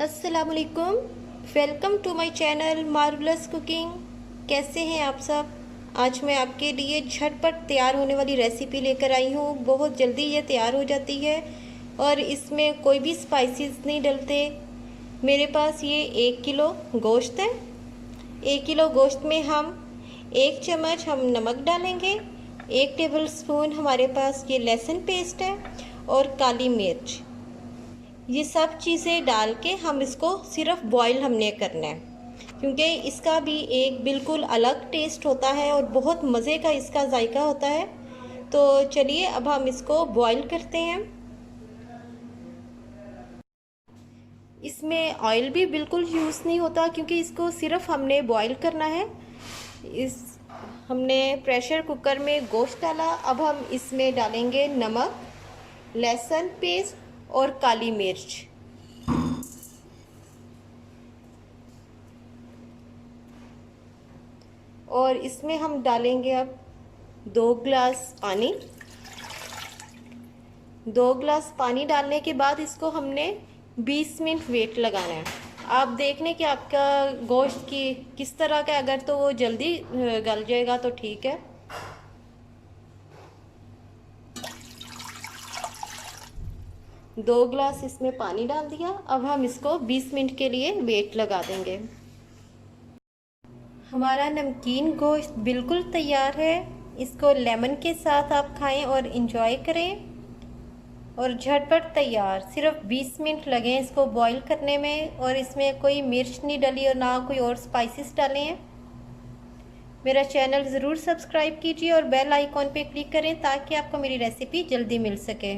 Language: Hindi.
अस्सलाम वालेकुम। Welcome to my channel marvellous cooking. कैसे हैं आप सब? आज मैं आपके लिए झटपट तैयार होने वाली रेसिपी लेकर आई हूँ। बहुत जल्दी ये तैयार हो जाती है और इसमें कोई भी स्पाइसेस नहीं डलते। मेरे पास ये 1 किलो गोश्त है। 1 किलो गोश्त में हम 1 चम्मच हम नमक डालेंगे। 1 टेबल स्पून हमारे पास ये लहसुन पेस्ट है और काली मिर्च। ये सब चीज़ें डाल के हम इसको सिर्फ बॉईल हमने करना है, क्योंकि इसका भी एक बिल्कुल अलग टेस्ट होता है और बहुत मज़े का इसका जायका होता है। तो चलिए अब हम इसको बॉईल करते हैं। इसमें ऑयल भी बिल्कुल यूज़ नहीं होता, क्योंकि इसको सिर्फ हमने बॉईल करना है। हमने प्रेशर कुकर में गोश्त डाला। अब हम इसमें डालेंगे नमक, लहसुन पेस्ट और काली मिर्च। और इसमें हम डालेंगे अब 2 गिलास पानी। 2 गिलास पानी डालने के बाद इसको हमने 20 मिनट वेट लगाना है। आप देख लें कि आपका गोश्त की किस तरह का, अगर तो वो जल्दी गल जाएगा तो ठीक है। दो गिलास इसमें पानी डाल दिया। अब हम इसको 20 मिनट के लिए वेट लगा देंगे। हमारा नमकीन गोश्त बिल्कुल तैयार है। इसको लेमन के साथ आप खाएं और इंजॉय करें। और झटपट तैयार, सिर्फ 20 मिनट लगे इसको बॉईल करने में। और इसमें कोई मिर्च नहीं डली और ना कोई और स्पाइसेस डाले हैं। मेरा चैनल ज़रूर सब्सक्राइब कीजिए और बेल आइकॉन पे क्लिक करें ताकि आपको मेरी रेसिपी जल्दी मिल सके।